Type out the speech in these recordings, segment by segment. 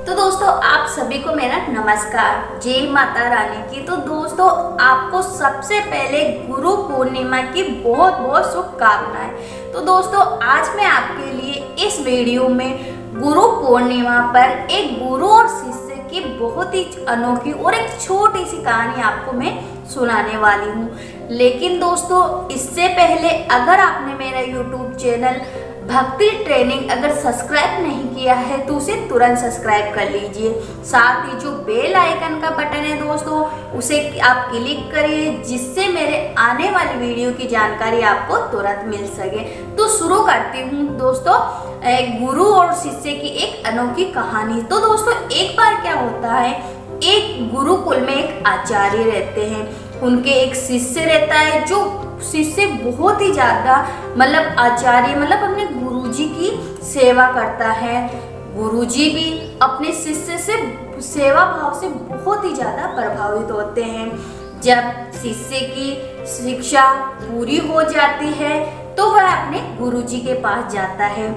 तो दोस्तों आप सभी को मेरा नमस्कार, जय माता रानी की। तो दोस्तों आपको सबसे पहले गुरु पूर्णिमा की बहुत बहुत शुभकामनाएं। तो दोस्तों आज मैं आपके लिए इस वीडियो में गुरु पूर्णिमा पर एक गुरु और शिष्य की बहुत ही अनोखी और एक छोटी सी कहानी आपको मैं सुनाने वाली हूँ। लेकिन दोस्तों इससे पहले अगर आपने मेरा YouTube चैनल भक्ति ट्रेनिंग अगर सब्सक्राइब नहीं किया है तो उसे तुरंत सब्सक्राइब कर लीजिए। साथ ही जो बेल आइकन का बटन है दोस्तों उसे आप क्लिक करिए, जिससे मेरे आने वाली वीडियो की जानकारी आपको तुरंत मिल सके। तो शुरू करती हूँ दोस्तों गुरु और शिष्य की एक अनोखी कहानी। तो दोस्तों एक बार क्या होता है, एक गुरुकुल में एक आचार्य रहते हैं, उनके एक शिष्य रहता है। जो शिष्य बहुत ही ज्यादा आचार्य अपने गुरुजी की सेवा करता है। गुरुजी भी अपने शिष्य से सेवा भाव से बहुत ही ज्यादा प्रभावित होते हैं। जब शिष्य की शिक्षा पूरी हो जाती है तो वह अपने गुरुजी के पास जाता है।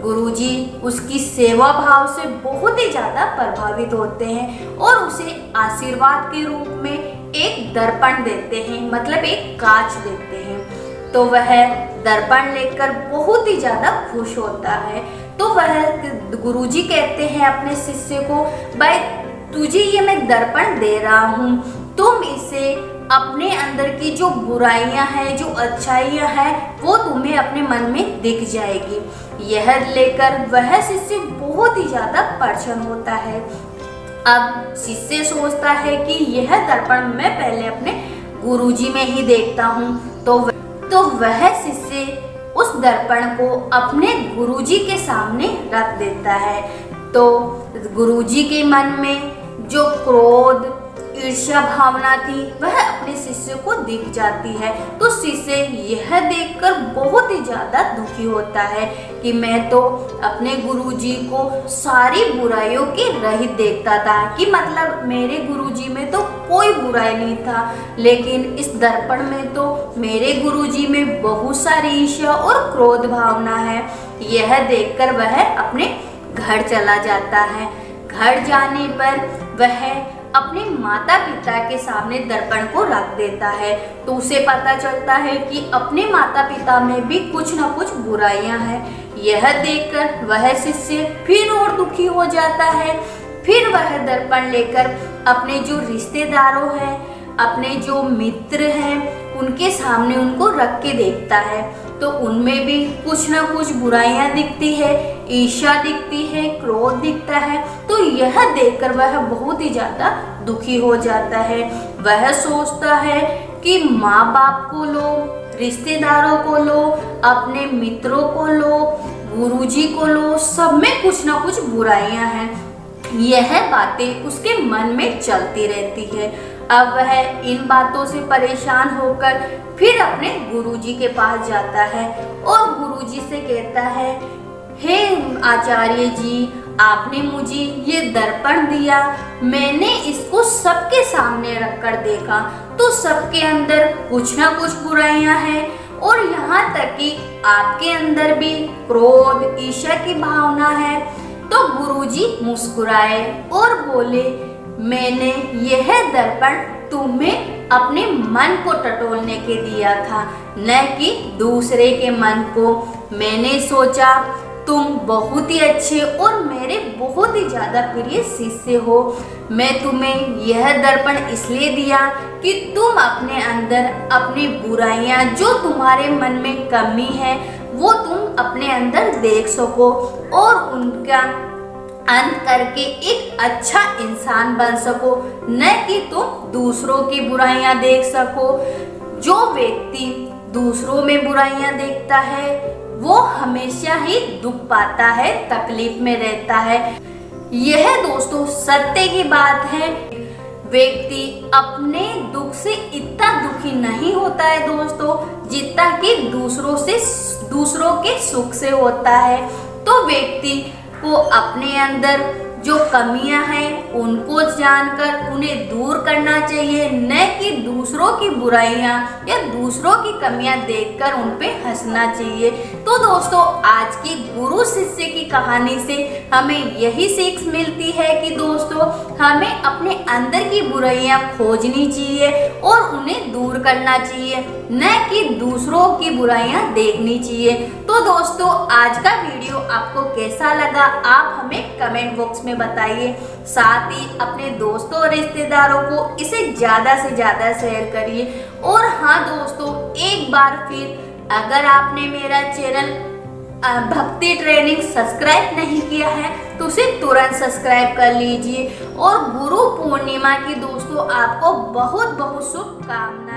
गुरुजी उसकी सेवा भाव से बहुत ही ज्यादा प्रभावित होते हैं और उसे आशीर्वाद के रूप में एक दर्पण देते हैं, एक कांच देते हैं। तो वह दर्पण लेकर बहुत ही ज्यादा खुश होता है। तो वह गुरुजी कहते हैं अपने शिष्य को, भाई तुझे ये मैं दर्पण दे रहा हूँ, तुम इसे अपने अंदर की जो बुराइयां हैं, जो अच्छाइयां हैं, वो तुम्हें अपने मन में दिख जाएगी। यह लेकर वह शिष्य बहुत ही ज्यादा प्रसन्न होता है। अब शिष्य सोचता है कि यह दर्पण मैं पहले अपने गुरुजी में ही देखता हूँ। तो वह शिष्य उस दर्पण को अपने गुरुजी के सामने रख देता है। तो गुरुजी के मन में जो क्रोध ईर्ष्या भावना थी वह अपने शिष्य को दिख जाती है। तो शिष्य यह देखकर बहुत ही ज्यादा दुखी होता है कि मैं तो अपने गुरुजी को सारी बुराइयों के रहित देखता था, कि मेरे गुरुजी में तो कोई बुराई नहीं था, लेकिन इस दर्पण में तो मेरे गुरुजी में बहुत सारी ईर्ष्या और क्रोध भावना है। यह देखकर वह अपने घर चला जाता है। घर जाने पर वह अपने माता पिता के सामने दर्पण को रख देता है। तो उसे पता चलता है कि अपने माता पिता में भी कुछ न कुछ बुराइयां हैं। यह देखकर वह शिष्य फिर और दुखी हो जाता है। फिर वह दर्पण लेकर अपने जो रिश्तेदारों हैं, अपने जो मित्र हैं, उनके सामने उनको रख के देखता है। तो उनमें भी कुछ न कुछ बुराइयां दिखती है, ईर्ष्या दिखती है, क्रोध दिखता है। तो यह देखकर वह बहुत ही ज्यादा दुखी हो जाता है। वह सोचता है कि माँ बाप को लो, रिश्तेदारों को लो, अपने मित्रों को लो, गुरुजी को लो, सब में कुछ न कुछ बुराइयां हैं। यह बातें उसके मन में चलती रहती है। अब वह इन बातों से परेशान होकर फिर अपने गुरुजी के पास जाता है और गुरुजी से कहता है, हे आचार्य जी, आपने मुझे ये दर्पण दिया, मैंने इसको सबके सामने रखकर देखा तो सबके अंदर कुछ ना कुछ बुराइयां हैं, और यहाँ तक कि आपके अंदर भी क्रोध ईर्ष्या की भावना है। तो गुरुजी मुस्कुराए और बोले, मैंने यह दर्पण तुम्हें अपने मन को टटोलने के दिया था, न कि दूसरे के मन को। मैंने सोचा तुम बहुत ही अच्छे और मेरे बहुत ही ज्यादा प्रिय शिष्य हो। मैं तुम्हें यह दर्पण इसलिए दिया कि तुम अपने अंदर अपनी बुराइयां, जो तुम्हारे मन में कमी है, वो तुम अपने अंदर देख सको और उनका अंत करके एक अच्छा इंसान बन सको, न कि तुम दूसरों की बुराइयां देख सको। जो व्यक्ति दूसरों में बुराइयां देखता है वो हमेशा ही दुख पाता है, तकलीफ में रहता है। यह दोस्तों सत्य की बात है। व्यक्ति अपने दुख से इतना दुखी नहीं होता है दोस्तों, जितना कि दूसरों के सुख से होता है। तो व्यक्ति को अपने अंदर जो कमियां हैं उनको जानकर उन्हें दूर करना चाहिए, न कि दूसरों की बुराइयां या दूसरों की कमियां देखकर उन पे हंसना चाहिए। तो दोस्तों आज की गुरु शिष्य की कहानी से हमें यही सीख मिलती है कि दोस्तों हमें अपने अंदर की बुराइयां खोजनी चाहिए और उन्हें दूर करना चाहिए, न कि दूसरों की बुराइयां देखनी चाहिए। तो दोस्तों आज का वीडियो आपको कैसा लगा आप हमें कमेंट बॉक्स में बताइए। साथ ही अपने दोस्तों और रिश्तेदारों को इसे ज्यादा से ज्यादा शेयर करिए। और हाँ दोस्तों, एक बार फिर अगर आपने मेरा चैनल भक्ति ट्रेनिंग सब्सक्राइब नहीं किया है तो उसे तुरंत सब्सक्राइब कर लीजिए। और गुरु पूर्णिमा की दोस्तों आपको बहुत बहुत शुभकामनाएं।